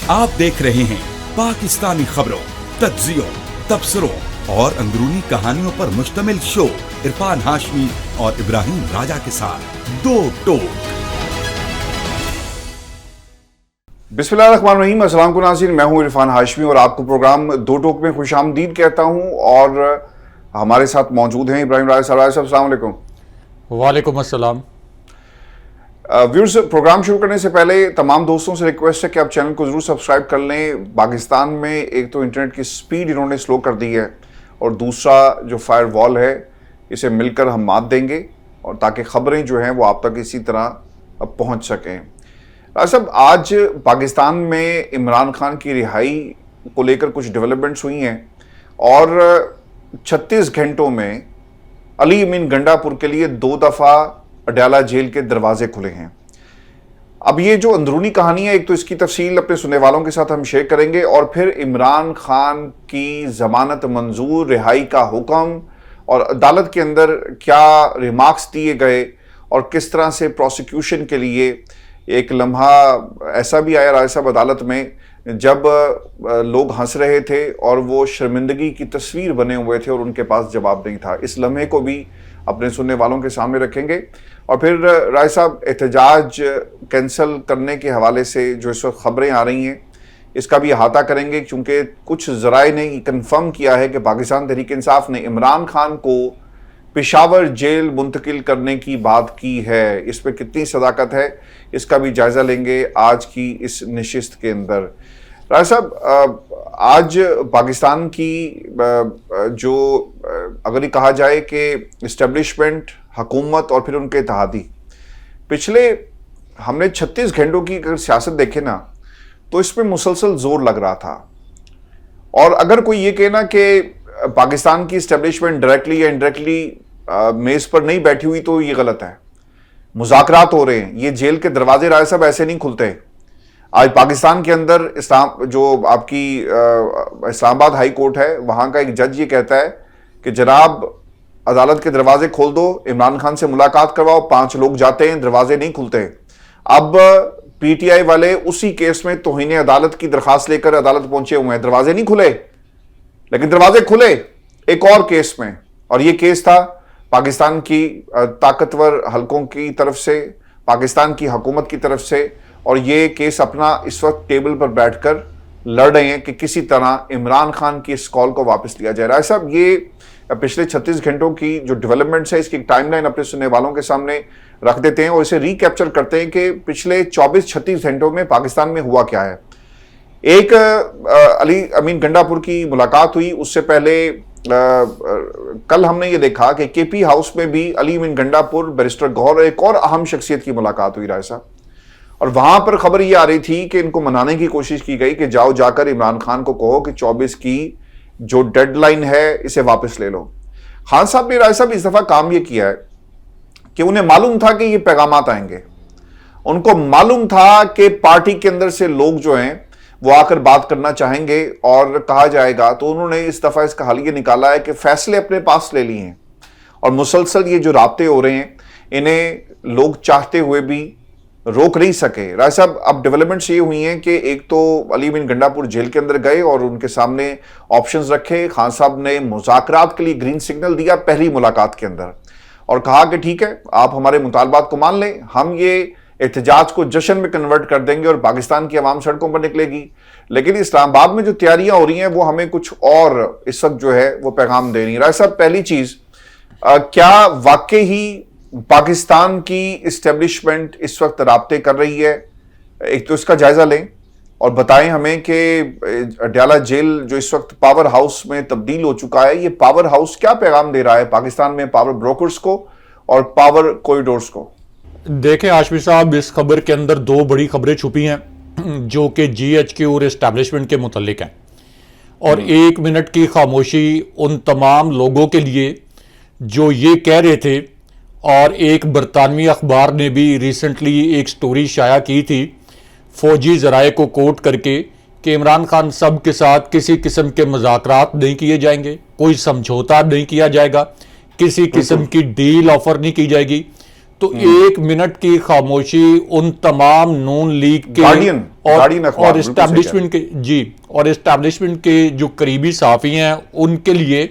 आप देख रहे हैं पाकिस्तानी खबरों, तज्जियों, तबसरों और अंदरूनी कहानियों पर मुश्तमिल शो इरफान हाशमी और इब्राहिम राजा के साथ दो टोक। बिस्मिल्लाहिर्रहमानिर्रहीम। अस्सलाम वालेकुम नाज़रीन, मैं हूं इरफान हाशमी और आपको प्रोग्राम दो टोक में खुशामदीद कहता हूं। और हमारे साथ मौजूद हैं इब्राहिम राजा साहब। अस्सलाम वालेकुम। वालेकुम अस्सलाम। व्यूअर्स, प्रोग्राम शुरू करने से पहले तमाम दोस्तों से रिक्वेस्ट है कि आप चैनल को ज़रूर सब्सक्राइब कर लें। पाकिस्तान में एक तो इंटरनेट की स्पीड इन्होंने स्लो कर दी है और दूसरा जो फायर वॉल है इसे मिलकर हम मात देंगे और ताकि ख़बरें जो हैं वो आप तक इसी तरह पहुँच सकें। साहब, आज पाकिस्तान में इमरान खान की रिहाई को लेकर कुछ डेवलपमेंट्स हुई हैं और 36 घंटों में अली अमीन गंडापुर के लिए 2 दफ़ा अडयाला जेल के दरवाजे खुले हैं। अब ये जो अंदरूनी कहानी है, एक तो इसकी तफसील अपने सुनने वालों के साथ हम शेयर करेंगे और फिर इमरान खान की जमानत मंजूर, रिहाई का हुक्म और अदालत के अंदर क्या रिमार्क्स दिए गए और किस तरह से प्रोसिक्यूशन के लिए एक लम्हा ऐसा भी आया राय साहब अदालत में जब लोग हंस रहे थे और वो शर्मिंदगी की तस्वीर बने हुए थे और उनके पास जवाब नहीं था। इस लम्हे को भी अपने सुनने वालों के सामने रखेंगे और फिर राय साहब एहतजाज कैंसिल करने के हवाले से जो इस वक्त खबरें आ रही हैं इसका भी अहाता करेंगे, क्योंकि कुछ ज़राए ने कंफर्म किया है कि पाकिस्तान तहरीक इंसाफ ने इमरान खान को पेशावर जेल मुंतकिल करने की बात की है। इस पर कितनी सदाकत है इसका भी जायज़ा लेंगे आज की इस नशिस्त के अंदर। राय साहब, आज पाकिस्तान की जो अगर ये कहा जाए कि इस्टेब्लिशमेंट, हुकूमत और फिर उनके इत्तेहादी, पिछले हमने 36 घंटों की अगर सियासत देखे ना तो इसमें मुसलसल जोर लग रहा था। और अगर कोई ये कहना कि पाकिस्तान की इस्टेब्लिशमेंट डायरेक्टली या इनडायरेक्टली मेज़ पर नहीं बैठी हुई तो ये गलत है। मुज़ाकरात हो रहे हैं, ये जेल के दरवाजे राय साहब ऐसे नहीं खुलते। आज पाकिस्तान के अंदर जो आपकी इस्लामाबाद हाई कोर्ट है वहाँ का एक जज ये कहता है कि जनाब अदालत के दरवाजे खोल दो, इमरान खान से मुलाकात करवाओ। 5 लोग जाते हैं, दरवाजे नहीं खुलते। अब पीटीआई वाले उसी केस में तौहीन अदालत की दरखास्त लेकर अदालत पहुंचे हुए हैं, दरवाजे नहीं खुले, लेकिन दरवाजे खुले एक और केस में। और ये केस था पाकिस्तान की ताकतवर हलकों की तरफ से, पाकिस्तान की हुकूमत की तरफ से, और ये केस अपना इस वक्त टेबल पर बैठकर लड़ रहे हैं कि किसी तरह इमरान खान की इस कॉल को वापस लिया जाए। राय साहब, ये पिछले 36 घंटों की जो डेवलपमेंट्स है इसकी टाइमलाइन अपने सुनने वालों के सामने रख देते हैं और इसे रिकैप्चर करते हैं कि पिछले 24-36 घंटों में पाकिस्तान में हुआ क्या है। एक अली अमीन गंडापुर की मुलाकात हुई, उससे पहले कल हमने ये देखा कि केपी हाउस में भी अली अमीन गंडापुर, बैरिस्टर गौहर, एक और अहम शख्सियत की मुलाकात हुई राय साहब। और वहां पर खबर ये आ रही थी कि इनको मनाने की कोशिश की गई कि जाओ जाकर इमरान खान को कहो कि 24 की जो डेडलाइन है इसे वापस ले लो। खान साहब ने राय साहब इस दफा काम ये किया है कि उन्हें मालूम था कि ये पैगामात आएंगे, उनको मालूम था कि पार्टी के अंदर से लोग जो हैं वो आकर बात करना चाहेंगे और कहा जाएगा, तो उन्होंने इस दफा इसका हल ये निकाला है कि फैसले अपने पास ले लिए हैं और मुसलसल ये जो राब्ते हो रहे हैं इन्हें लोग चाहते हुए भी रोक नहीं सके। राय साहब, अब डेवलपमेंट्स ये हुई हैं कि एक तो अली अमीन गंडापुर जेल के अंदर गए और उनके सामने ऑप्शंस रखे। खान साहब ने मुज़ाकरात के लिए ग्रीन सिग्नल दिया पहली मुलाकात के अंदर और कहा कि ठीक है, आप हमारे मुतालबात को मान लें, हम ये एहतजाज को जश्न में कन्वर्ट कर देंगे और पाकिस्तान की आवाम सड़कों पर निकलेगी। लेकिन इस्लामाबाद में जो तैयारियां हो रही हैं वो हमें कुछ और इस वक्त जो है वो पैगाम दे रही है। राय साहब, पहली चीज, क्या वाकई ही पाकिस्तान की इस्टेब्लिशमेंट इस वक्त राब्ते कर रही है? एक तो इसका जायजा लें और बताएं हमें कि अडयाला जेल जो इस वक्त पावर हाउस में तब्दील हो चुका है, ये पावर हाउस क्या पैगाम दे रहा है पाकिस्तान में पावर ब्रोकर्स को और पावर कॉरिडोर्स को? देखें हाशमी साहब, इस खबर के अंदर 2 बड़ी खबरें छुपी हैं जो कि जीएचक्यू और एस्टैब्लिशमेंट के मुतल्लिक हैं और 1 मिनट की खामोशी उन तमाम लोगों के लिए जो ये कह रहे थे। और एक बरतानवी अखबार ने भी रिसेंटली एक स्टोरी शाया की थी फौजी ज़राए को कोट करके कि इमरान खान सब के साथ किसी किस्म के मुज़ाकरात नहीं किए जाएंगे, कोई समझौता नहीं किया जाएगा, किसी किस्म की डील ऑफर नहीं की जाएगी। तो 1 मिनट की खामोशी उन तमाम नून लीग के गार्डियन अखबार, और बिल्कुल सही एस्टैब्लिशमेंट के जी और एस्टैब्लिशमेंट के जो करीबी सहाफ़ी हैं उनके लिए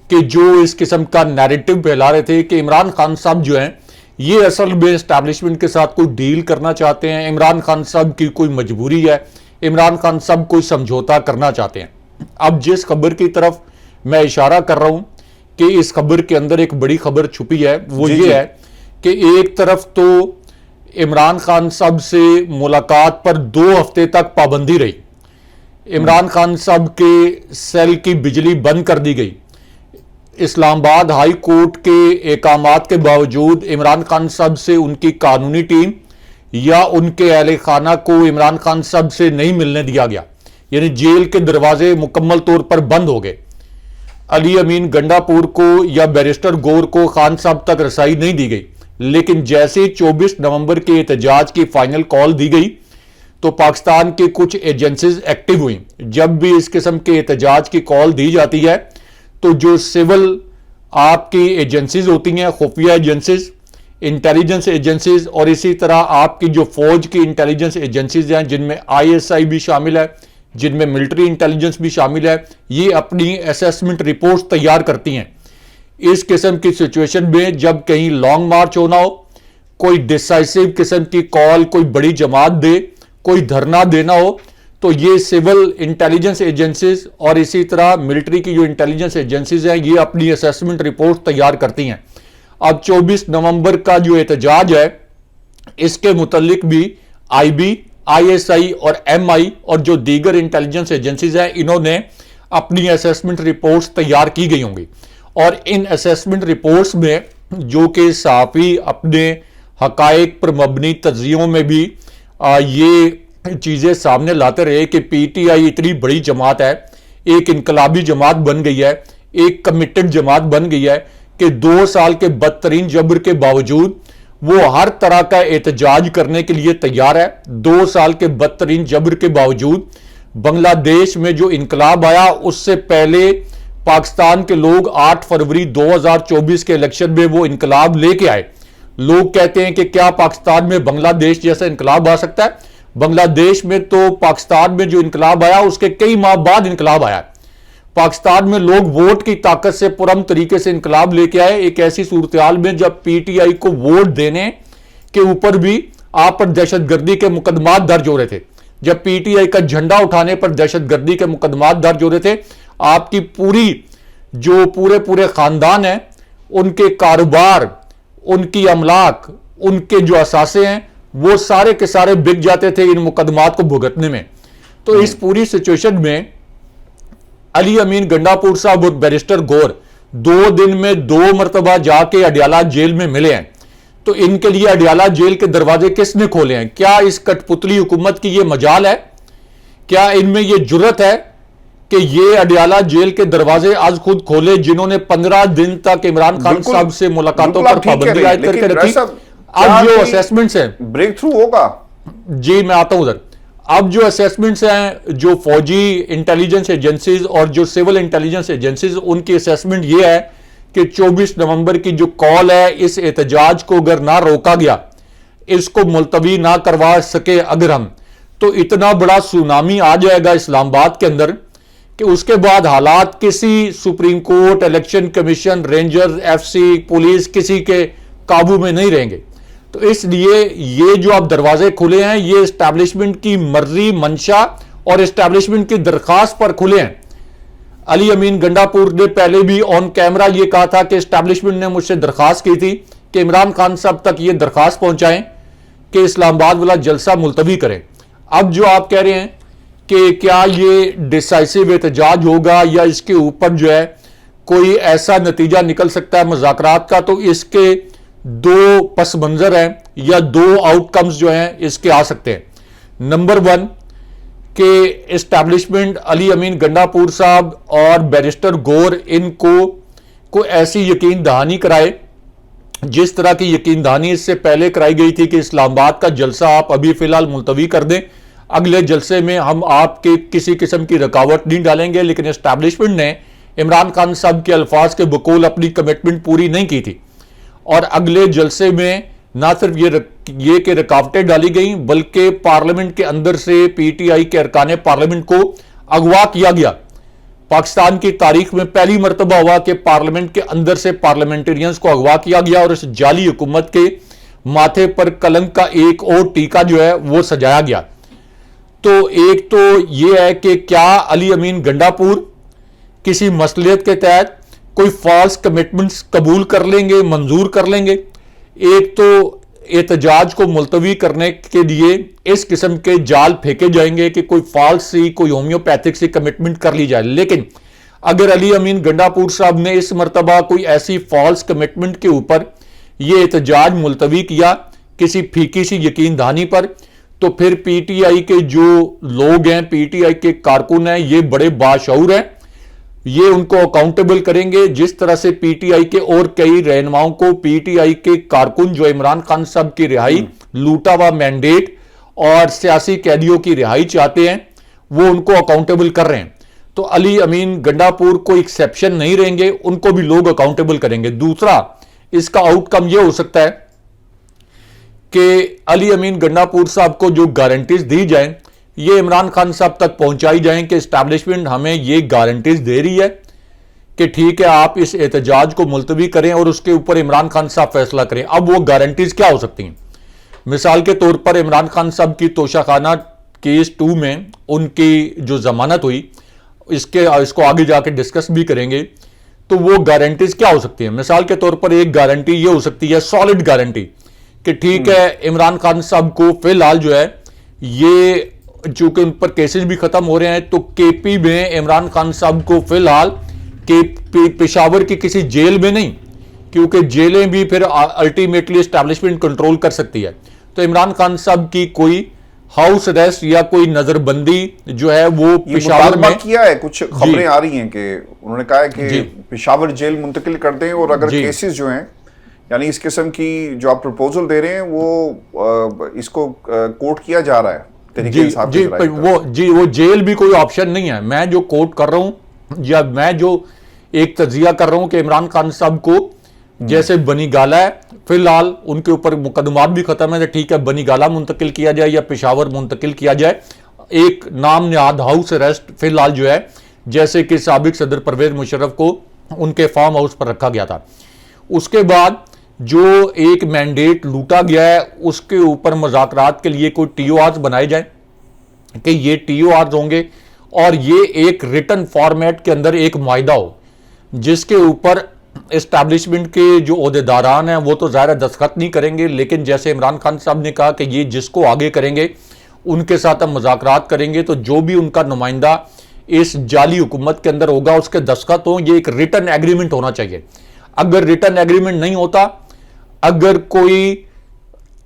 कि जो इस किस्म का नैरेटिव फैला रहे थे कि इमरान खान साहब जो हैं ये असल में एस्टैब्लिशमेंट के साथ कोई डील करना चाहते हैं, इमरान खान साहब की कोई मजबूरी है, इमरान खान साहब कोई समझौता करना चाहते हैं। अब जिस खबर की तरफ मैं इशारा कर रहा हूं कि इस खबर के अंदर एक बड़ी खबर छुपी है, वो ये है कि एक तरफ तो इमरान खान साहब से मुलाकात पर 2 हफ्ते तक पाबंदी रही, इमरान खान साहब के सेल की बिजली बंद कर दी गई, इस्लामाबाद हाई कोर्ट के एकामात के बावजूद इमरान खान साहब से उनकी कानूनी टीम या उनके अहले खाना को इमरान खान साहब से नहीं मिलने दिया गया, यानी जेल के दरवाजे मुकम्मल तौर पर बंद हो गए। अली अमीन गंडापुर को या बैरिस्टर गौर को खान साहब तक रसाई नहीं दी गई, लेकिन जैसे 24 नवंबर के एहतजाज की फाइनल कॉल दी गई तो पाकिस्तान की कुछ एजेंसीज एक्टिव हुई। जब भी इस किस्म के एहतजाज की कॉल दी जाती है तो जो सिविल आपकी एजेंसीज होती हैं, खुफिया एजेंसीज, इंटेलिजेंस एजेंसीज और इसी तरह आपकी जो फौज की इंटेलिजेंस एजेंसीज हैं जिनमें ISI भी शामिल है, जिनमें मिलिट्री इंटेलिजेंस भी शामिल है, ये अपनी असेसमेंट रिपोर्ट तैयार करती हैं। इस किस्म की सिचुएशन में जब कहीं लॉन्ग मार्च होना हो, कोई डिसाइसिव किस्म की कॉल कोई बड़ी जमात दे, कोई धरना देना हो, तो ये सिविल इंटेलिजेंस एजेंसीज और इसी तरह मिलिट्री की जो इंटेलिजेंस एजेंसीज हैं ये अपनी असेसमेंट रिपोर्ट तैयार करती हैं। अब 24 नवंबर का जो एहतजाज है इसके मुतल्लिक भी IB, ISI और MI और जो दीगर इंटेलिजेंस एजेंसीज हैं इन्होंने अपनी असेसमेंट रिपोर्ट्स तैयार की गई होंगी और इन असेसमेंट रिपोर्ट्स में जो कि सहाफ़ी अपने हकायक पर मबनी तज्जियों में भी ये चीज़ें सामने लाते रहे कि PTI इतनी बड़ी जमात है, एक इनकलाबी जमात बन गई है, एक कमिटेड जमात बन गई है कि 2 साल के बदतरीन जबर के बावजूद वो हर तरह का एहतजाज करने के लिए तैयार है। 2 साल के बदतरीन जबर के बावजूद बांग्लादेश में जो इनकलाब आया उससे पहले पाकिस्तान के लोग 8 फरवरी 2024 के इलेक्शन में वो इनकलाब लेके आए। लोग कहते हैं कि क्या पाकिस्तान में बांग्लादेश जैसा इनकलाब आ सकता है? बांग्लादेश में तो पाकिस्तान में जो इनकलाब आया उसके कई माह बाद इनकलाब आया। पाकिस्तान में लोग वोट की ताकत से पुरम तरीके से इनकलाब लेके आए एक ऐसी सूरत-ए-हाल में जब PTI को वोट देने के ऊपर भी आप पर दहशतगर्दी के मुकदमात दर्ज हो रहे थे, जब PTI का झंडा उठाने पर दहशतगर्दी के मुकदमात दर्ज हो रहे थे, आपकी पूरी जो पूरे खानदान है उनके कारोबार, उनकी अमलाक, उनके जो असासे हैं वो सारे के सारे बिक जाते थे इन मुकदमात को भुगतने में। तो इस पूरी सिचुएशन में अली अमीन गंडापुर साहब और बैरिस्टर गौर 2 दिन में 2 मरतबा जाके अडियाला जेल में मिले हैं। तो इनके लिए अडियाला जेल के दरवाजे किसने खोले हैं? क्या इस कठपुतली हुकूमत की ये मजाल है? क्या इनमें ये जुर्रत है कि ये अडियाला जेल के दरवाजे आज खुद खोले जिन्होंने 15 दिन तक इमरान खान साहब से मुलाकातों पर पाबंदी आयद करके रखी? अब जो असेसमेंट्स हैं ब्रेक थ्रू होगा। जी मैं आता हूं उधर। अब जो असेसमेंट्स हैं जो फौजी इंटेलिजेंस एजेंसीज और जो सिविल इंटेलिजेंस एजेंसीज उनकी असेसमेंट ये है कि 24 नवंबर की जो कॉल है इस एहतजाज को अगर ना रोका गया, इसको मुलतवी ना करवा सके अगर हम, तो इतना बड़ा सुनामी आ जाएगा इस्लामाबाद के अंदर कि उसके बाद हालात किसी supreme court, election commission, rangers, FC, police किसी के काबू में नहीं रहेंगे। तो इसलिए ये जो आप दरवाजे खुले हैं ये एस्टैब्लिशमेंट की मर्जी, मंशा और एस्टैब्लिशमेंट की दरखास्त पर खुले हैं। अली अमीन गंडापुर ने पहले भी ऑन कैमरा ये कहा था कि एस्टैब्लिशमेंट ने मुझसे दरखास्त की थी कि इमरान खान साहब तक ये दरखास्त पहुंचाएं कि इस्लामाबाद वाला जलसा मुलतवी करें। अब जो आप कह रहे हैं कि क्या ये डिसाइसिव एहतजाज होगा या इसके ऊपर जो है कोई ऐसा नतीजा निकल सकता है मुज़ाकरात का, तो इसके 2 पस मंजर हैं या 2 आउटकम्स जो हैं इसके आ सकते हैं। नंबर 1 कि एस्टैब्लिशमेंट अली अमीन गंडापुर साहब और बैरिस्टर गौर इनको कोई ऐसी यकीन दहानी कराए जिस तरह की यकीन दहानी इससे पहले कराई गई थी कि इस्लामाबाद का जलसा आप अभी फिलहाल मुलतवी कर दें, अगले जलसे में हम आपके किसी किस्म की रुकावट नहीं डालेंगे। लेकिन एस्टैब्लिशमेंट ने इमरान खान साहब के अल्फाज के बकौल अपनी कमिटमेंट पूरी नहीं की थी और अगले जलसे में ना सिर्फ ये कि रुकावटें डाली गई, बल्कि पार्लियामेंट के अंदर से पीटीआई के अरकान पार्लियामेंट को अगवा किया गया। पाकिस्तान की तारीख में पहली मरतबा हुआ कि पार्लियामेंट के अंदर से पार्लियामेंटेरियंस को अगवा किया गया और इस जाली हुकूमत के माथे पर कलंक का एक और टीका जो है वो सजाया गया। तो एक तो यह है कि क्या अली अमीन गंडापुर किसी मसलियत के तहत कोई फॉल्स कमिटमेंट्स कबूल कर लेंगे, मंजूर कर लेंगे। एक तो एहतजाज को मुलतवी करने के लिए इस किस्म के जाल फेंके जाएंगे कि कोई फॉल्स सी, कोई होम्योपैथिक सी कमिटमेंट कर ली जाए। लेकिन अगर अली अमीन गंडापुर साहब ने इस मरतबा कोई ऐसी फॉल्स कमिटमेंट के ऊपर यह एहतजाज मुलतवी किया किसी फीकी सी यकीन दहानी पर, तो फिर पीटीआई के जो लोग हैं, पीटीआई के कारकुन हैं, ये बड़े बाशऊर हैं, ये उनको अकाउंटेबल करेंगे। जिस तरह से पीटीआई के और कई रहनुमाओं को पीटीआई के कारकुन जो इमरान खान साहब की रिहाई, लूटा हुआ मैंडेट और सियासी कैदियों की रिहाई चाहते हैं, वो उनको अकाउंटेबल कर रहे हैं। तो अली अमीन गंडापुर को एक्सेप्शन नहीं रहेंगे, उनको भी लोग अकाउंटेबल करेंगे। दूसरा इसका आउटकम यह हो सकता है कि अली अमीन गंडापुर साहब को जो गारंटीज दी जाए ये इमरान खान साहब तक पहुंचाई जाएं कि एस्टैब्लिशमेंट हमें ये गारंटीज दे रही है कि ठीक है आप इस एहतजाज को मुलतवी करें और उसके ऊपर इमरान खान साहब फैसला करें। अब वो गारंटीज क्या हो सकती हैं? मिसाल के तौर पर इमरान खान साहब की तोशाखाना केस 2 में उनकी जो जमानत हुई, इसको आगे जाके डिस्कस भी करेंगे। तो वो गारंटीज क्या हो सकती है? मिसाल के तौर पर एक गारंटी ये हो सकती है, सॉलिड गारंटी, कि ठीक है इमरान खान साहब को फिलहाल जो है ये चूंकि उन पर केसेस भी खत्म हो रहे हैं, तो केपी में इमरान खान साहब को फिलहाल पेशावर की किसी जेल में नहीं, क्योंकि जेलें भी फिर अल्टीमेटली एस्टैब्लिशमेंट कंट्रोल कर सकती है। तो इमरान खान साहब की कोई हाउस अरेस्ट या कोई नजरबंदी जो है वो पेशावर में किया है। कुछ खबरें आ रही हैं कि उन्होंने कहा है कि पेशावर जेल मुंतकिल कर दें और अगर केसेस जो हैं यानी इस किस्म की जो आप प्रपोजल दे रहे हैं वो इसको कोर्ट किया जा रहा है। वो जेल भी कोई ऑप्शन नहीं है। मैं जो कोट कर रहा हूं या मैं जो एक तजिया कर रहा हूं कि इमरान खान साहब को जैसे बनी गाला है, फिलहाल उनके ऊपर मुकदमात भी खत्म है, तो ठीक है बनी गाला मुंतकिल किया जाए या पेशावर मुंतकिल किया जाए। एक नाम निहाद हाउस अरेस्ट फिलहाल जो है, जैसे कि साबिक सदर परवेज मुशर्रफ को उनके फार्म हाउस पर रखा गया था। उसके बाद जो एक मैंडेट लूटा गया है उसके ऊपर मुज़ाकरात के लिए कोई टीओआर्स बनाए जाए कि ये टीओआर्स होंगे और ये एक रिटन फॉर्मेट के अंदर एक मुआहिदा हो जिसके ऊपर एस्टैब्लिशमेंट के जो ओहदेदारान हैं वो तो ज़ाहिर दस्तखत नहीं करेंगे, लेकिन जैसे इमरान खान साहब ने कहा कि ये जिसको आगे करेंगे उनके साथ हम मुज़ाकरात करेंगे, तो जो भी उनका नुमाइंदा इस जाली हुकूमत के अंदर होगा उसके दस्तखत हों। ये एक रिटन एग्रीमेंट होना चाहिए। अगर रिटन एग्रीमेंट नहीं होता, अगर कोई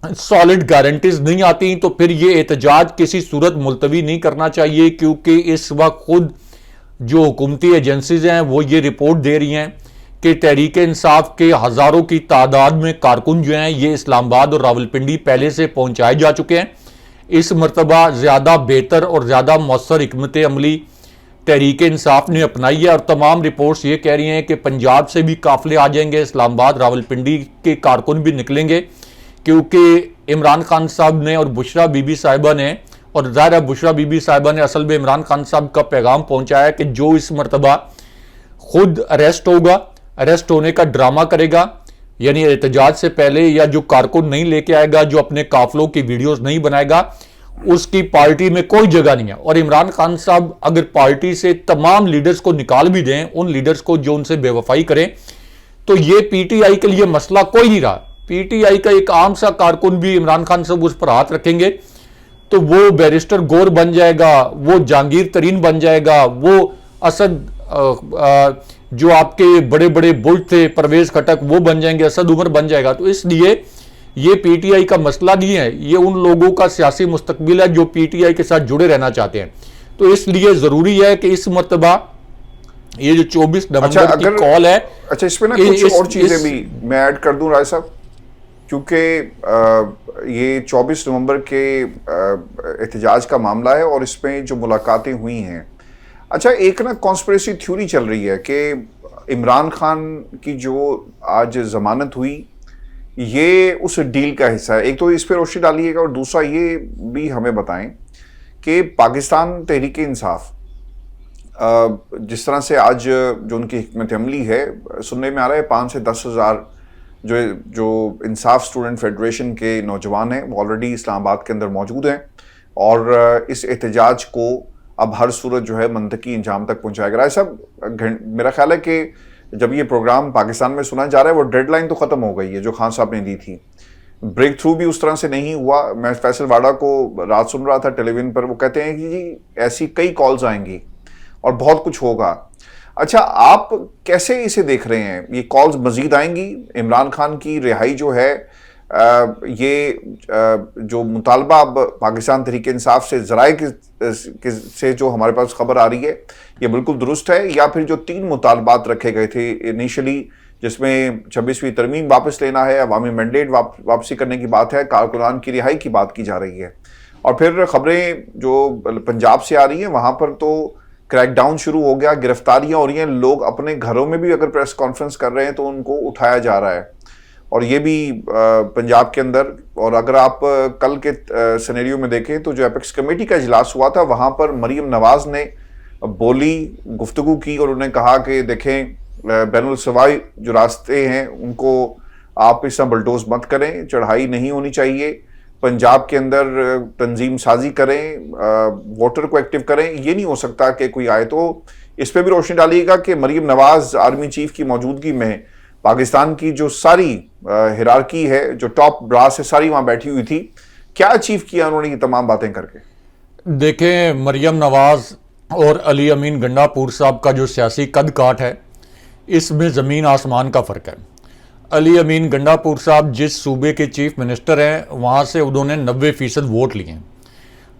सॉलिड गारंटीज नहीं आती, तो फिर ये एहतजाज किसी सूरत मुलतवी नहीं करना चाहिए, क्योंकि इस वक्त खुद जो हुकूमती एजेंसीज हैं वो ये रिपोर्ट दे रही हैं कि तहरीक इंसाफ के हज़ारों की तादाद में कारकुन जो हैं ये इस्लामाबाद और रावलपिंडी पहले से पहुंचाए जा चुके हैं। इस मरतबा ज़्यादा बेहतर और ज़्यादा मौसर हिकमत अमली तहरीक इंसाफ ने अपनाई है और तमाम रिपोर्ट्स ये कह रही हैं कि पंजाब से भी काफिले आ जाएंगे, इस्लामाबाद रावलपिंडी के कारकुन भी निकलेंगे, क्योंकि इमरान खान साहब ने और बुशरा बीबी साहिबा ने, और ज़ाहिर बुशरा बीबी साहिबा ने असल में इमरान खान साहब का पैगाम पहुंचाया कि जो इस मरतबा खुद अरेस्ट होगा, अरेस्ट होने का ड्रामा करेगा, यानी एहतजाज से पहले, या जो कारकुन नहीं लेके आएगा, जो अपने काफिलों की वीडियोस नहीं बनाएगा, उसकी पार्टी में कोई जगह नहीं है। और इमरान खान साहब अगर पार्टी से तमाम लीडर्स को निकाल भी दें, उन लीडर्स को जो उनसे बेवफाई करें, तो ये पीटीआई के लिए मसला कोई नहीं रहा। पीटीआई का एक आम सा कारकुन भी इमरान खान साहब उस पर हाथ रखेंगे तो वो बैरिस्टर गौर बन जाएगा, वो जहांगीर तरीन बन जाएगा, वो असद जो आपके बड़े बड़े बुल्ट थे परवेज खटक वो बन जाएंगे, असद उमर बन जाएगा। तो इसलिए ये पीटीआई का मसला नहीं है, ये उन लोगों का सियासी मुस्तकबिल है जो पीटीआई के साथ जुड़े रहना चाहते हैं। तो इसलिए जरूरी है कि इस मरतबा ये जो 24 नवंबर की कॉल है, अच्छा इसमें ना कुछ और चीजें भी मैं ऐड कर दूं राय साहब, क्योंकि ये 24 नवंबर के एहतजाज का मामला है और इसमें जो मुलाकातें हुई हैं, अच्छा एक ना कॉन्स्पिरेसी थ्योरी चल रही है कि इमरान खान की जो आज जमानत हुई ये उस डील का हिस्सा है? एक तो इस पे रोशनी डालिएगा और दूसरा ये भी हमें बताएं कि पाकिस्तान तहरीक इंसाफ जिस तरह से आज जो उनकी हिकमत अमली है, सुनने में आ रहा है 5 से 10 हज़ार जो इंसाफ स्टूडेंट फेडरेशन के नौजवान हैं वो ऑलरेडी इस्लामाबाद के अंदर मौजूद हैं और इस एहतजाज को अब हर सूरत जो है मंतकी इंजाम तक पहुंचाया गया है। सब मेरा ख्याल है कि जब ये प्रोग्राम पाकिस्तान में सुना जा रहा है वो डेडलाइन तो ख़त्म हो गई है जो खान साहब ने दी थी, ब्रेक थ्रू भी उस तरह से नहीं हुआ। मैं फैसल वाडा को रात सुन रहा था टेलीविजन पर, वो कहते हैं कि जी ऐसी कई कॉल्स आएंगी और बहुत कुछ होगा। अच्छा, आप कैसे इसे देख रहे हैं? ये कॉल्स मजीद आएंगी? इमरान खान की रिहाई जो है जो मुतालबा अब पाकिस्तान तहरीक इंसाफ से ज़राए से जो हमारे पास खबर आ रही है ये बिल्कुल दुरुस्त है, या फिर जो 3 मुतालबात रखे गए थे इनिशियली जिसमें 26वीं तरमीम वापस लेना है, अवामी मैंडेट वापसी करने की बात है, कारकुनान की रिहाई की बात की जा रही है, और फिर खबरें जो पंजाब से आ रही हैं वहाँ पर तो क्रैकडाउन शुरू हो गया, गिरफ्तारियाँ हो रही हैं, लोग अपने घरों में भी अगर प्रेस कॉन्फ्रेंस कर रहे हैं तो उनको उठाया जा रहा है, और ये भी पंजाब के अंदर। और अगर आप कल के सिनेरियो में देखें तो जो एपेक्स कमेटी का इजलास हुआ था वहाँ पर मरीम नवाज ने बोली, गुफ्तगू की और उन्होंने कहा कि देखें बैनुल सवाई जो रास्ते हैं उनको आप इस तरह बलडोज मत करें, चढ़ाई नहीं होनी चाहिए, पंजाब के अंदर तंजीम साजी करें, वोटर को एक्टिव करें, ये नहीं हो सकता कि कोई आए। तो इस पर भी रोशनी डालिएगा कि मरीम नवाज आर्मी चीफ की मौजूदगी में पाकिस्तान की जो सारी हिरारकी है, जो टॉप ब्रास है, सारी वहाँ बैठी हुई थी, क्या अचीव किया उन्होंने ये तमाम बातें करके? देखें, मरियम नवाज और अली अमीन गंडापुर साहब का जो सियासी कद काठ है इसमें ज़मीन आसमान का फ़र्क है। अली अमीन गंडापुर साहब जिस सूबे के चीफ मिनिस्टर हैं वहाँ से उन्होंने 90% वोट लिए हैं।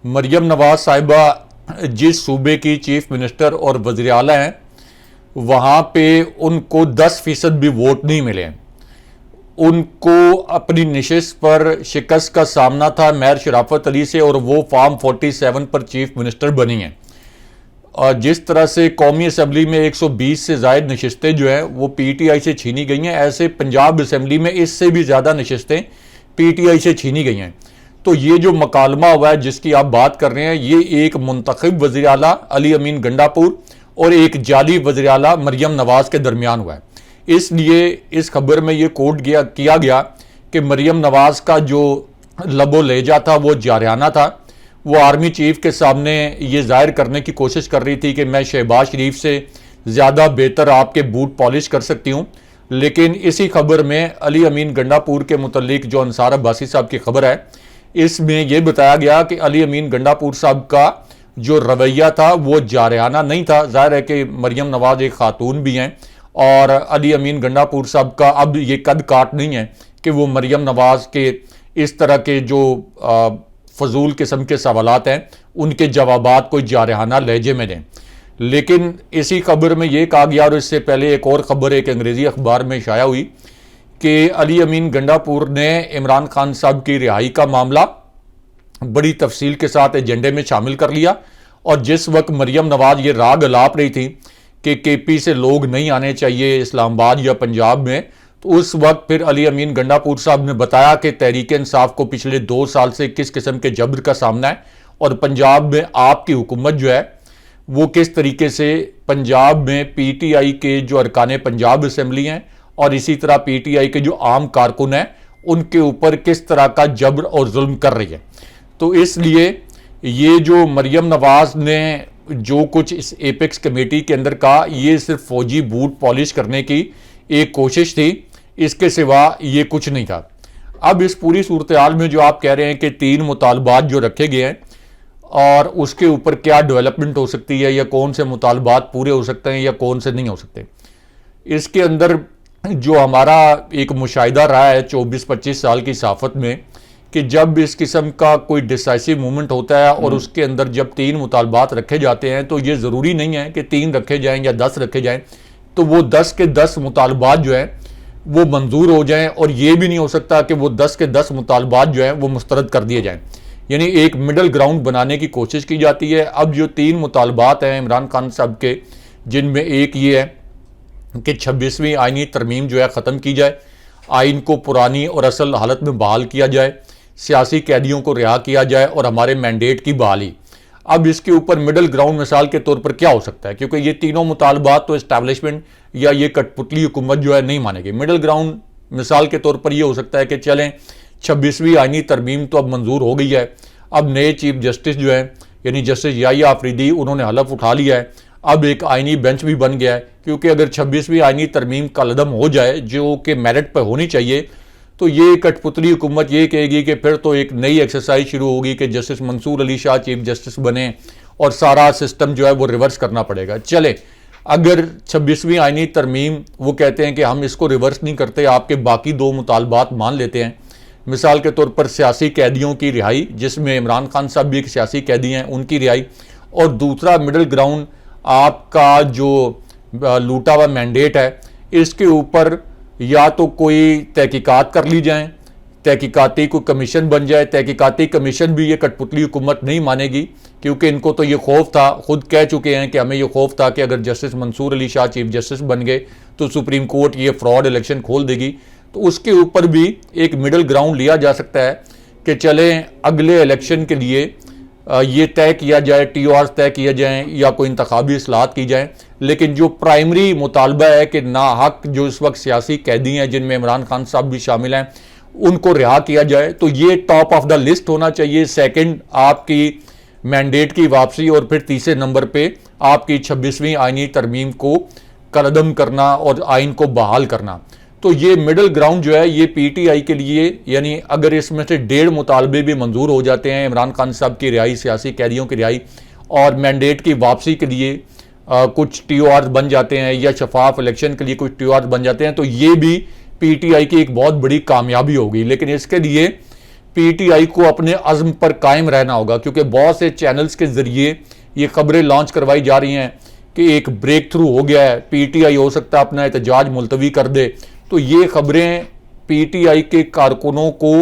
मरियम नवाज साहिबा जिस सूबे की चीफ मिनिस्टर और वज़ीर आला हैं वहाँ पे उनको 10% भी वोट नहीं मिले हैं। उनको अपनी नशिस्त पर शिकस्त का सामना था मेयर शराफत अली से और वो फॉर्म 47 पर चीफ मिनिस्टर बनी हैं। और जिस तरह से कौमी असम्बली में 120 से ज़ायद नशिस्तें जो हैं वो पीटीआई से छीनी गई हैं, ऐसे पंजाब असम्बली में इससे भी ज़्यादा नशिस्तें पीटीआई से छीनी गई हैं। तो ये जो मकालमा हुआ है जिसकी आप बात कर रहे हैं ये एक मुंतखब वज़ीर आला अली अमीन गंडापुर और एक जाली वज़ीर आला मरियम नवाज के दरमियान हुआ है। इसलिए इस खबर में ये कोट किया गया कि मरियम नवाज का जो लबो लेजा था वो जारियाना था। वो आर्मी चीफ के सामने ये जाहिर करने की कोशिश कर रही थी कि मैं शहबाज शरीफ से ज़्यादा बेहतर आपके बूट पॉलिश कर सकती हूँ। लेकिन इसी खबर में अली अमीन गंडापुर के मुतल्लिक जो अंसार अब्बासी साहब की खबर है इसमें यह बताया गया कि अली अमीन गंडापुर साहब का जो रवैया था वो जारियाना नहीं था। जाहिर है कि मरियम नवाज एक खातून भी हैं और अली अमीन गंडापुर साहब का अब ये कद काट नहीं है कि वो मरियम नवाज के इस तरह के जो फजूल किस्म के सवालात हैं उनके जवाबात कोई जारिहाना लहजे में दें। लेकिन इसी खबर में ये कहा गया और इससे पहले एक और ख़बर एक अंग्रेज़ी अखबार में शाया हुई कि अली अमीन गंडापुर ने इमरान खान साहब की रिहाई का मामला बड़ी तफसील के साथ एजेंडे में शामिल कर लिया। और जिस वक्त मरियम नवाज ये राग अलाप रही थी कि केपी से लोग नहीं आने चाहिए इस्लामाबाद या पंजाब में, तो उस वक्त फिर अली अमीन गंडापुर साहब ने बताया कि तहरीक इंसाफ को पिछले 2 साल से किस किस्म के जबर का सामना है और पंजाब में आपकी हुकूमत जो है वो किस तरीके से पंजाब में पीटीआई के जो अरकान पंजाब असम्बली हैं और इसी तरह पीटीआई के जो आम कारकुन हैं उनके ऊपर किस तरह का जबर और जुल्म कर रही है। तो इसलिए ये जो मरियम नवाज ने जो कुछ इस एपेक्स कमेटी के अंदर कहा ये सिर्फ फौजी बूट पॉलिश करने की एक कोशिश थी, इसके सिवा ये कुछ नहीं था। अब इस पूरी सूरत हाल में जो आप कह रहे हैं कि 3 मुतालबात जो रखे गए हैं और उसके ऊपर क्या डेवलपमेंट हो सकती है या कौन से मुतालबात पूरे हो सकते हैं या कौन से नहीं हो सकते, इसके अंदर जो हमारा एक मुशाहिदा रहा है 24-25 साल की सहाफ़त में कि जब इस किस्म का कोई डिसाइसिव मूवमेंट होता है और उसके अंदर जब 3 मुतालबात रखे जाते हैं तो ये ज़रूरी नहीं है कि 3 रखे जाएँ या 10 रखे जाएँ, तो वो 10 के 10 मुतालबात जो हैं वो मंजूर हो जाएं और ये भी नहीं हो सकता कि वो 10 के 10 मुतालबात जो हैं वो मुस्तरद कर दिए जाएं। यानी एक मिडल ग्राउंड बनाने की कोशिश की जाती है। अब जो 3 मुतालबात हैं इमरान खान साहब के, जिनमें एक ये है कि 26वीं आईनी तरमीम जो है ख़त्म की जाए आइन को पुरानी और असल हालत में बहाल किया जाए, सियासी कैदियों को रिहा किया जाए और हमारे मैंडेट की बहाली। अब इसके ऊपर मिडल ग्राउंड मिसाल के तौर पर क्या हो सकता है, क्योंकि ये तीनों मुतालबात तो इस्टेब्लिशमेंट या ये कठपुतली हुकूमत जो है नहीं मानेगी। मिडल ग्राउंड मिसाल के तौर पर यह हो सकता है कि चलें 26वीं आइनी तरमीम तो अब मंजूर हो गई है, अब नए चीफ जस्टिस जो है यानी जस्टिस याहिया आफरीदी उन्होंने हलफ उठा लिया है, अब एक आइनी बेंच भी बन गया है। क्योंकि अगर 26वीं आइनी तरमीम कलदम हो जाए जो कि मेरिट पर होनी चाहिए, तो ये कठपुतली हुकूमत ये कहेगी कि फिर तो एक नई एक्सरसाइज शुरू होगी कि justice Mansoor Ali Shah chief justice बने और सारा सिस्टम जो है वो रिवर्स करना पड़ेगा। चले अगर 26वीं आइनी तरमीम वो कहते हैं कि हम इसको रिवर्स नहीं करते, आपके बाकी दो मुतालबात मान लेते हैं, मिसाल के तौर पर सियासी कैदियों की रिहाई, जिसमें इमरान खान साहब भी एक सियासी कैदी हैं, उनकी रिहाई, और दूसरा मिडल ग्राउंड आपका जो लूटा हुआ मैंडेट है, इसके ऊपर या तो कोई तहकीकात कर ली जाए, तहकीकाती कोई कमीशन बन जाए। तहकीकाती कमीशन भी ये कठपुतली हुकूमत नहीं मानेगी, क्योंकि इनको तो ये खौफ था, खुद कह चुके हैं कि हमें ये खौफ था कि अगर justice Mansoor Ali Shah chief justice बन गए तो सुप्रीम कोर्ट ये फ्रॉड इलेक्शन खोल देगी। तो उसके ऊपर भी एक मिडल ग्राउंड लिया जा सकता है कि चलें अगले इलेक्शन के लिए ये तय किया जाए, TOR तय किया जाए या कोई इंतखाबी इस्लाहत की जाए, लेकिन जो प्राइमरी मुतालबा है कि नाहक जो इस वक्त सियासी कैदी हैं जिनमें इमरान खान साहब भी शामिल हैं, उनको रिहा किया जाए, तो ये टॉप ऑफ द लिस्ट होना चाहिए। सेकंड आपकी मैंडेट की वापसी और फिर तीसरे नंबर पे आपकी 26वीं आइनी तरमीम को कलदम करना और आइन को बहाल करना। तो ये मिडल ग्राउंड जो है ये PTI के लिए, यानी अगर इसमें से 1.5 मुतालबे भी मंजूर हो जाते हैं, इमरान खान साहब की रिहाई, सियासी कैदियों की रिहाई और मैंडेट की वापसी के लिए कुछ TOR बन जाते हैं या शफाफ इलेक्शन के लिए कुछ TOR बन जाते हैं, तो ये भी PTI की एक बहुत बड़ी कामयाबी होगी। लेकिन इसके लिए PTI को अपने अज़्म पर कायम रहना होगा, क्योंकि बहुत से चैनल्स के ज़रिए ये खबरें लॉन्च करवाई जा रही हैं कि एक ब्रेक थ्रू हो गया है, PTI हो सकता है अपना एहतजाज मुलतवी कर दे। तो ये खबरें PTI के कारकुनों को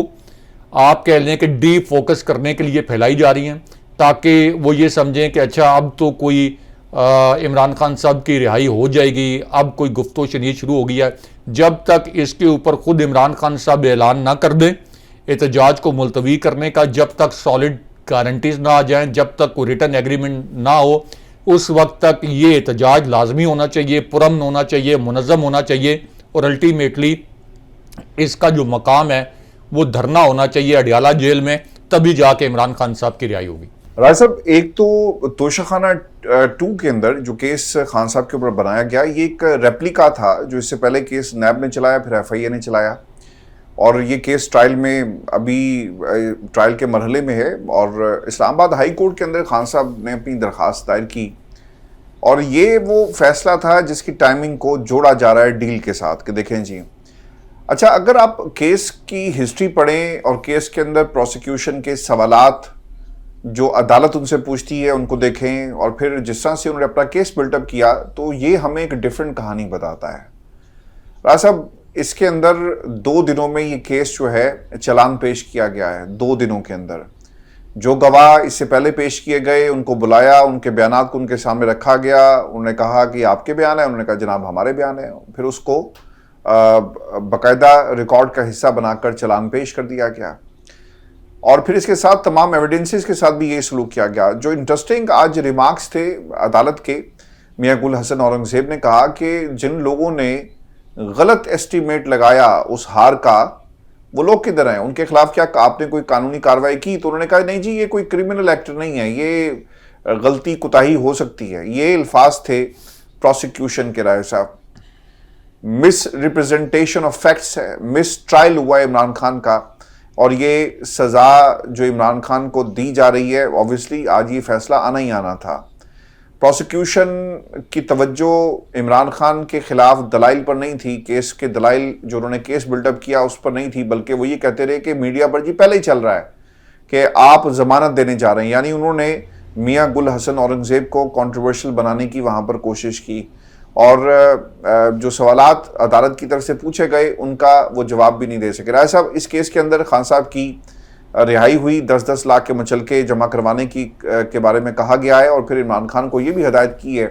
आप कह लें कि डी फोकस करने के लिए फैलाई जा रही हैं, ताकि वो ये समझें कि अच्छा अब तो कोई इमरान खान साहब की रिहाई हो जाएगी, अब कोई गुफ्तो शनीद शुरू हो गया है। जब तक इसके ऊपर खुद इमरान खान साहब ऐलान ना कर दें एहतजाज को मुलतवी करने का, जब तक सॉलिड गारंटीज ना आ जाएं, जब तक कोई रिटर्न एग्रीमेंट ना हो, उस वक्त तक ये एहतजाज लाजमी होना चाहिए, पुरअमन होना चाहिए, मुनज़्ज़म होना चाहिए और अल्टीमेटली इसका जो मकाम है वो धरना होना चाहिए अडियाला जेल में, तभी जाके इमरान खान साहब की रिहाई होगी। राय साहब, एक तो तोशाखाना 2 के अंदर जो केस खान साहब के ऊपर बनाया गया, ये एक रेप्लिका था जो इससे पहले केस नैब ने चलाया, फिर FIA ने चलाया, और ये केस ट्रायल में अभी ट्रायल के मरहले में है। और इस्लामाबाद हाई कोर्ट के अंदर खान साहब ने अपनी दरख्वास्त दायर की, और ये वो फैसला था जिसकी टाइमिंग को जोड़ा जा रहा है डील के साथ कि देखें जी, अच्छा अगर आप केस की हिस्ट्री पढ़ें और केस के अंदर प्रोसिक्यूशन के सवालात जो अदालत उनसे पूछती है उनको देखें, और फिर जिस तरह से उन्होंने अपना केस बिल्टअप किया, तो ये हमें एक डिफरेंट कहानी बताता है। राज साहब, इसके अंदर 2 दिनों में ये केस जो है चलान पेश किया गया है। 2 दिनों के अंदर जो गवाह इससे पहले पेश किए गए उनको बुलाया, उनके बयानात को उनके सामने रखा गया, उन्होंने कहा कि आपके बयान है, उन्होंने कहा जनाब हमारे बयान है, फिर उसको बाकायदा रिकॉर्ड का हिस्सा बनाकर चलान पेश कर दिया गया, और फिर इसके साथ तमाम एविडेंसेस के साथ भी ये सलूक किया गया। जो इंटरेस्टिंग आज रिमार्क्स थे अदालत के, मियां गुल हसन औरंगजेब ने कहा कि जिन लोगों ने गलत एस्टीमेट लगाया उस हार का, वो लोग किधर हैं, उनके खिलाफ क्या आपने कोई कानूनी कार्रवाई की? तो उन्होंने कहा नहीं जी, ये कोई क्रिमिनल एक्ट नहीं है, ये गलती कुताही हो सकती है। ये अल्फाज थे प्रोसिक्यूशन के। राय साहब, मिस रिप्रेजेंटेशन ऑफ फैक्ट्स है, मिस ट्रायल हुआ है इमरान खान का, और ये सज़ा जो इमरान खान को दी जा रही है, ऑब्वियसली आज ये फैसला आना ही आना था। प्रोसिक्यूशन की तवज्जो इमरान खान के खिलाफ दलाइल पर नहीं थी, केस के दलाइल जो उन्होंने केस बिल्डअप किया उस पर नहीं थी, बल्कि वो ये कहते रहे कि मीडिया पर जी पहले ही चल रहा है कि आप जमानत देने जा रहे हैं। यानी उन्होंने मियां गुल हसन औरंगजेब को कंट्रोवर्शियल बनाने की वहाँ पर कोशिश की, और जो सवालात अदालत की तरफ से पूछे गए उनका वो जवाब भी नहीं दे सके। राय साहब, इस केस के अंदर खान साहब की रिहाई हुई, 10-10 लाख के मुचलके जमा करवाने की के बारे में कहा गया है, और फिर इमरान खान को ये भी हदायत की है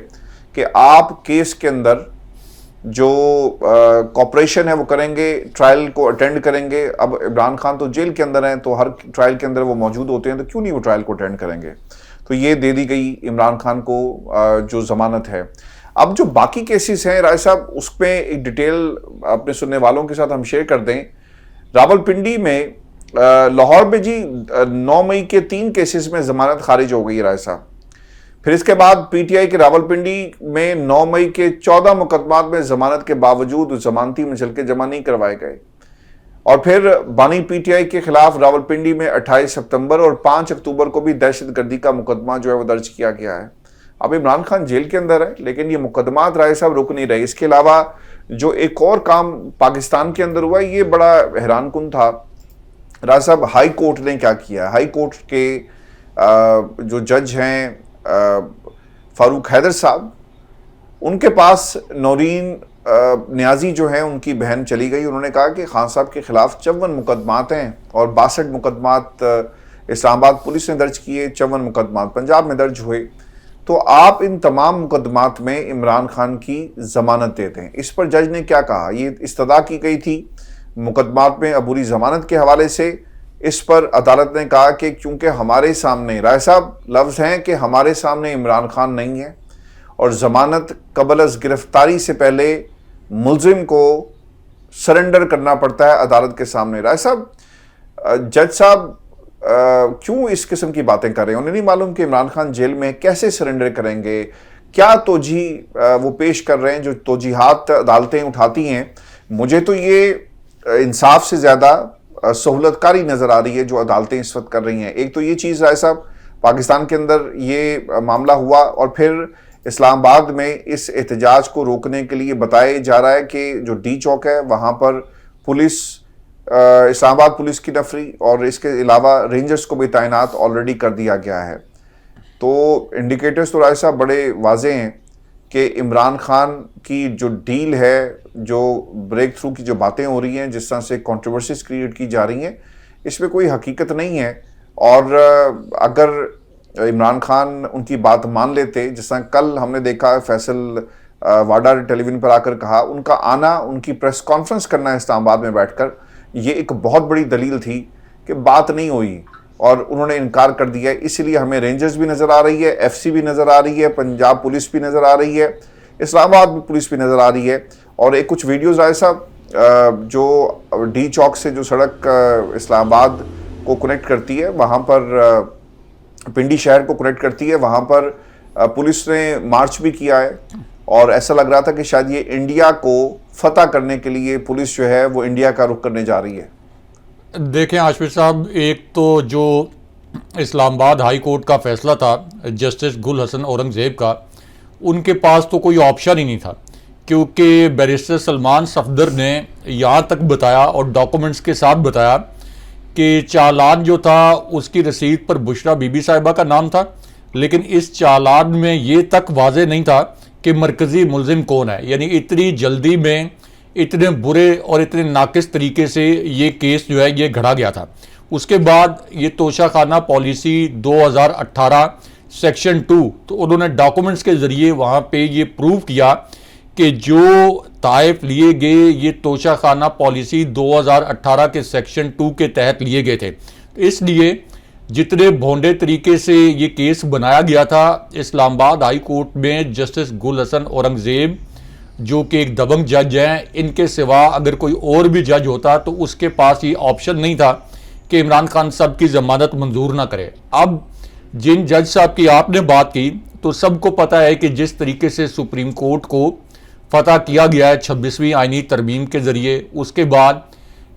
कि आप केस के अंदर जो कॉपरेशन है वो करेंगे, ट्रायल को अटेंड करेंगे। अब इमरान खान तो जेल के अंदर हैं, तो हर ट्रायल के अंदर वो मौजूद होते हैं, तो क्यों नहीं वो ट्रायल को अटेंड करेंगे। तो ये दे दी गई इमरान खान को जो जमानत है। अब जो बाकी केसेस हैं राय साहब, उसमें एक डिटेल अपने सुनने वालों के साथ हम शेयर कर दें। रावलपिंडी में लाहौर में जी 9 मई के 3 केसेस में जमानत खारिज हो गई राय साहब। फिर इसके बाद पीटीआई के रावलपिंडी में 9 मई के 14 मुकदमात में जमानत के बावजूद जमानती मुचलके जमा नहीं करवाए गए। और फिर बानी पीटीआई के खिलाफ रावलपिंडी में 28 सितंबर और 5 अक्टूबर को भी दहशतगर्दी का मुकदमा जो है वो दर्ज किया गया है। अब इमरान खान जेल के अंदर है, लेकिन ये मुकदमात राय साहब रुक नहीं रहे। इसके अलावा जो एक और काम पाकिस्तान के अंदर हुआ, ये बड़ा हैरानकुन था राय साहब। हाई कोर्ट ने क्या किया, हाई कोर्ट के जो जज हैं फारूक हैदर साहब, उनके पास नौरीन न्याजी जो है उनकी बहन चली गई। उन्होंने कहा कि खान साहब के खिलाफ 54 मुकदमात हैं और 62 मुकदमात इस्लामाबाद पुलिस ने दर्ज किए, 54 मुकदमात पंजाब में दर्ज हुए। तो आप इन तमाम मुकदमात में इमरान खान की जमानत देते हैं। इस पर जज ने क्या कहा, ये इस्तदा की गई थी मुकदमात में अबूरी जमानत के हवाले से। इस पर अदालत ने कहा कि क्योंकि हमारे सामने, राय साहब लफ्ज़ हैं कि हमारे सामने इमरान खान नहीं है और ज़मानत कबल अज़ गिरफ्तारी से पहले मुलजिम को सरेंडर करना पड़ता है अदालत के सामने। राय साहब, जज साहब क्यों इस किस्म की बातें कर रहे हैं? उन्हें नहीं मालूम कि इमरान खान जेल में कैसे सरेंडर करेंगे? क्या तोजी वो पेश कर रहे हैं, जो तोजीहात अदालतें उठाती हैं? मुझे तो ये इंसाफ से ज़्यादा सहूलतकारी नज़र आ रही है जो अदालतें इस वक्त कर रही हैं। एक तो ये चीज़ राय साहब, पाकिस्तान के अंदर ये मामला हुआ और फिर इस्लामाबाद में इस एहतजाज को रोकने के लिए बताया जा रहा है कि जो डी चौक है वहाँ पर पुलिस, इस्लामाबाद पुलिस की नफरी और इसके अलावा रेंजर्स को भी तैनात ऑलरेडी कर दिया गया है। तो इंडिकेटर्स तो राय साहब बड़े वाजे हैं कि इमरान खान की जो डील है, जो ब्रेक थ्रू की जो बातें हो रही हैं, जिस तरह से कंट्रोवर्सीज क्रिएट की जा रही हैं, इसमें कोई हकीकत नहीं है। और अगर इमरान खान उनकी बात मान लेते, जिस तरह कल हमने देखा फैसल वाडा ने टेलीविजन पर आकर कहा, उनका आना, उनकी प्रेस कॉन्फ्रेंस करना इस्लामाबाद में बैठकर, ये एक बहुत बड़ी दलील थी कि बात नहीं हुई और उन्होंने इनकार कर दिया। इसलिए हमें रेंजर्स भी नज़र आ रही है, एफसी भी नज़र आ रही है, पंजाब पुलिस भी नज़र आ रही है, इस्लामाबाद पुलिस भी नज़र आ रही है। और एक कुछ वीडियोज़ आए साहब, जो डी चौक से जो सड़क इस्लामाबाद को कनेक्ट करती है, वहाँ पर पिंडी शहर को कनेक्ट करती है, वहाँ पर पुलिस ने मार्च भी किया है और ऐसा लग रहा था कि शायद ये इंडिया को फतह करने के लिए पुलिस जो है वो इंडिया का रुख करने जा रही है। देखें आशफी साहब, एक तो जो इस्लामाबाद हाई कोर्ट का फैसला था जस्टिस गुल हसन औरंगज़ेब का, उनके पास तो कोई ऑप्शन ही नहीं था, क्योंकि बैरिस्टर सलमान सफदर ने यहाँ तक बताया और डॉक्यूमेंट्स के साथ बताया कि चालान जो था उसकी रसीद पर बुशरा बीबी साहिबा का नाम था, लेकिन इस चालान में ये तक वाज़े नहीं था कि मरकज़ी मुलजिम कौन है। यानी इतनी जल्दी में, इतने बुरे और इतने नाकिस तरीके से ये केस जो है ये घड़ा गया था। उसके बाद ये तोशाखाना पॉलिसी 2018 सेक्शन 2, तो उन्होंने डॉक्यूमेंट्स के ज़रिए वहाँ पे ये प्रूव किया कि जो ताइफ लिए गए ये तोशाखाना पॉलिसी 2018 के सेक्शन 2 के तहत लिए गए थे। इसलिए जितने भोंडे तरीके से ये केस बनाया गया था इस्लामाबाद हाई कोर्ट में, जस्टिस गुल हसन औरंगज़ेब जो कि एक दबंग जज हैं, इनके सिवा अगर कोई और भी जज होता तो उसके पास ये ऑप्शन नहीं था कि इमरान खान साहब की ज़मानत मंजूर ना करे। अब जिन जज साहब की आपने बात की, तो सबको पता है कि जिस तरीके से सुप्रीम कोर्ट को फतह किया गया है 26वीं आइनी तरमीम के ज़रिए, उसके बाद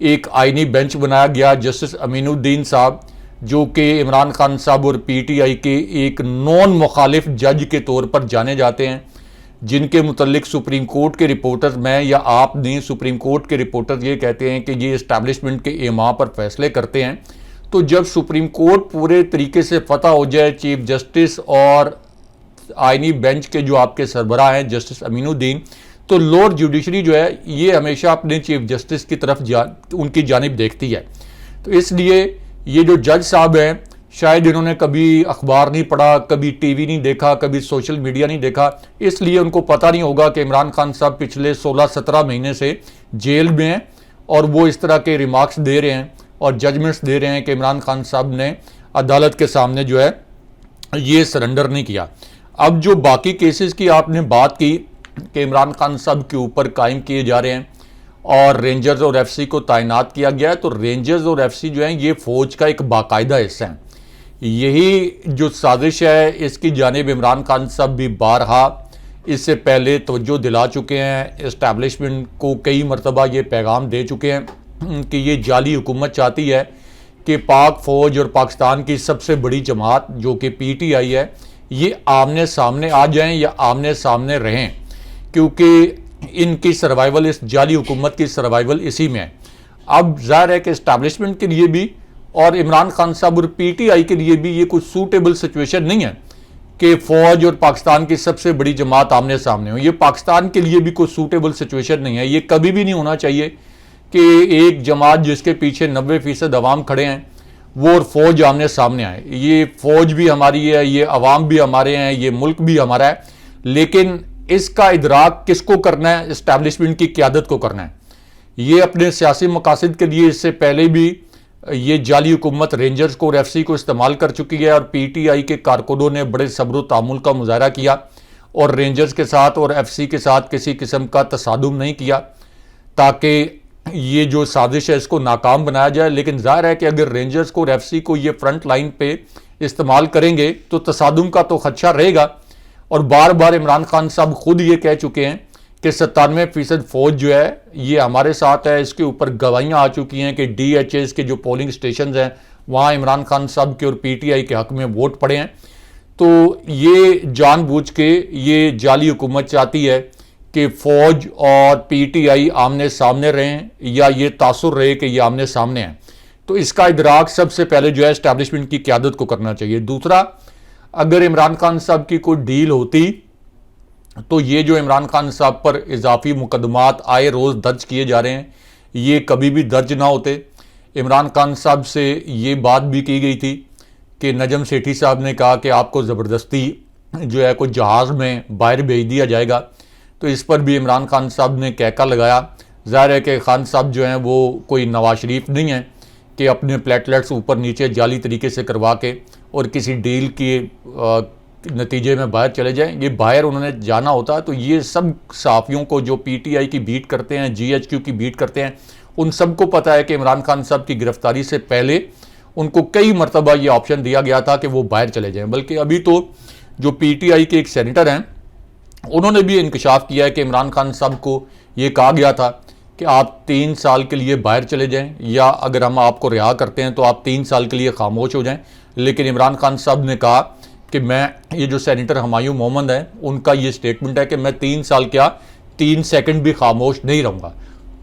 एक आइनी बेंच बनाया गया जस्टिस अमीनुद्दीन साहब, जो कि इमरान खान साहब और पीटीआई के एक नॉन मुखालिफ जज के तौर पर जाने जाते हैं, जिनके मुतल्लिक सुप्रीम कोर्ट के रिपोर्टर्स, मैं या आप नहीं, सुप्रीम कोर्ट के रिपोर्टर्स ये कहते हैं कि ये इस्टेब्लिशमेंट के इमाम पर फैसले करते हैं। तो जब सुप्रीम कोर्ट पूरे तरीके से फतह हो जाए, चीफ जस्टिस और आइनी बेंच के जो आपके सरबराह हैं जस्टिस अमीनुद्दीन, तो लोअर जुडिशरी जो है ये हमेशा अपने चीफ जस्टिस की तरफ उनकी जानिब देखती है। तो इसलिए ये जो जज साहब हैं, शायद इन्होंने कभी अखबार नहीं पढ़ा, कभी टीवी नहीं देखा, कभी सोशल मीडिया नहीं देखा, इसलिए उनको पता नहीं होगा कि इमरान खान साहब पिछले 16-17 महीने से जेल में हैं और वो इस तरह के रिमार्क्स दे रहे हैं और जजमेंट्स दे रहे हैं कि इमरान खान साहब ने अदालत के सामने जो है ये सरेंडर नहीं किया। अब जो बाकी केसेस की आपने बात की कि इमरान खान साहब के ऊपर कायम किए जा रहे हैं और रेंजर्स और एफसी को तैनात किया गया है, तो रेंजर्स और एफसी जो है ये फौज का एक बाकायदा हिस्सा है। यही जो साजिश है इसकी जानिब इमरान खान साहब भी बारहा इससे पहले तवज्जो दिला चुके हैं, इस्टेब्लिशमेंट को कई मरतबा ये पैगाम दे चुके हैं कि ये जाली हुकूमत चाहती है कि पाक फ़ौज और पाकिस्तान की सबसे बड़ी जमात जो कि पीटीआई है ये आमने सामने आ जाएं या आमने सामने रहें, क्योंकि इनकी सर्वाइवल, इस जाली हुकूमत की सर्वाइवल इसी में है। अब ज़ाहिर है कि इस्टेब्लिशमेंट के लिए भी और इमरान खान साहब और पीटीआई के लिए भी ये कुछ सूटेबल सिचुएशन नहीं है कि फ़ौज और पाकिस्तान की सबसे बड़ी जमात आमने सामने हो। ये पाकिस्तान के लिए भी कुछ सूटेबल सिचुएशन नहीं है। ये कभी भी नहीं होना चाहिए कि एक जमात जिसके पीछे 90% अवाम खड़े हैं वो और फ़ौज आमने सामने आए। ये फ़ौज भी हमारी है, ये अवाम भी हमारे हैं, ये मुल्क भी हमारा है, लेकिन इसका इदराक किसको करना है? इस्टेब्लिशमेंट की क़यादत को करना है। ये अपने सियासी मकासद के लिए इससे पहले भी ये जाली हुकूमत रेंजर्स को और एफसी को इस्तेमाल कर चुकी है और पीटीआई के कारकुनों ने बड़े सब्र व तामुल का मुजाहरा किया और रेंजर्स के साथ और एफसी के साथ किसी किस्म का तसादुम नहीं किया ताकि ये जो साजिश है इसको नाकाम बनाया जाए। लेकिन जाहिर है कि अगर रेंजर्स को और एफसी को ये फ्रंट लाइन पे इस्तेमाल करेंगे तो तसादुम का तो खदशा रहेगा। और बार बार इमरान खान साहब खुद ये कह चुके हैं कि 97% फौज जो है ये हमारे साथ है। इसके ऊपर गवाहियाँ आ चुकी हैं कि DHS के जो पोलिंग स्टेशन हैं वहाँ इमरान खान साहब के और पीटीआई के हक में वोट पड़े हैं। तो ये जानबूझ के ये जाली हुकूमत चाहती है कि फ़ौज और पीटीआई आमने सामने रहें या ये तासुर रहे कि ये आमने सामने हैं। तो इसका इदराक सबसे पहले जो है इस्टेब्लिशमेंट की क़यादत को करना चाहिए। दूसरा, अगर इमरान खान साहब की कोई डील होती तो ये जो इमरान खान साहब पर इजाफी मुकदमात आए रोज़ दर्ज किए जा रहे हैं ये कभी भी दर्ज ना होते। इमरान खान साहब से ये बात भी की गई थी कि नजम सेठी साहब ने कहा कि आपको ज़बरदस्ती जो है कोई जहाज़ में बाहर भेज दिया जाएगा, तो इस पर भी इमरान खान साहब ने कहका लगाया। ज़ाहिर है कि खान साहब जो हैं वो कोई नवाज शरीफ नहीं है कि अपने प्लेटलेट्स ऊपर नीचे जाली तरीके से करवा के और किसी डील के नतीजे में बाहर चले जाएं। ये बाहर उन्होंने जाना होता है तो ये सब सहाफ़ियों को जो पीटीआई की बीट करते हैं, GHQ की बीट करते हैं, उन सबको पता है कि इमरान खान साहब की गिरफ्तारी से पहले उनको कई मरतबा ये ऑप्शन दिया गया था कि वो बाहर चले जाएं। बल्कि अभी तो जो पीटीआई के एक सेनेटर हैं उन्होंने भी इंकशाफ किया है कि इमरान खान साहब को ये कहा गया था कि आप 3 साल के लिए बाहर चले जाएं या अगर हम आपको रिहा करते हैं तो आप 3 साल के लिए खामोश हो जाएं। लेकिन इमरान खान साहब ने कहा कि मैं, ये जो सेनेटर हुमायूं मोहम्मद है उनका ये स्टेटमेंट है कि मैं 3 साल क्या 3 सेकंड भी खामोश नहीं रहूँगा।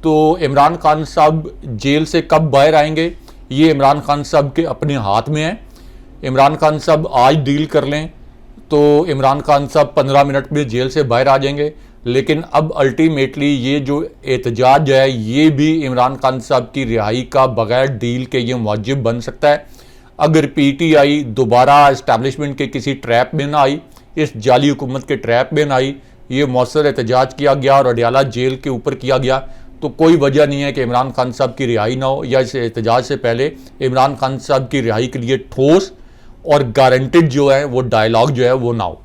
तो इमरान खान साहब जेल से कब बाहर आएंगे ये इमरान खान साहब के अपने हाथ में है। इमरान खान साहब आज डील कर लें तो इमरान खान साहब 15 मिनट में जेल से बाहर आ जाएंगे। लेकिन अब अल्टीमेटली ये जो एहतजाज है ये भी इमरान खान साहब की रिहाई का बगैर डील के ये वाजिब बन सकता है। अगर पीटीआई दोबारा इस्टेब्लिशमेंट के किसी ट्रैप में ना आई, इस जाली हुकूमत के ट्रैप में ना आई, ये मौसर एहतजाज किया गया और अडयाला जेल के ऊपर किया गया, तो कोई वजह नहीं है कि इमरान खान साहब की रिहाई ना हो या इस एहतजाज से पहले इमरान खान साहब की रिहाई के लिए ठोस और गारंटेड जो है वो डायलॉग जो है वो ना हो।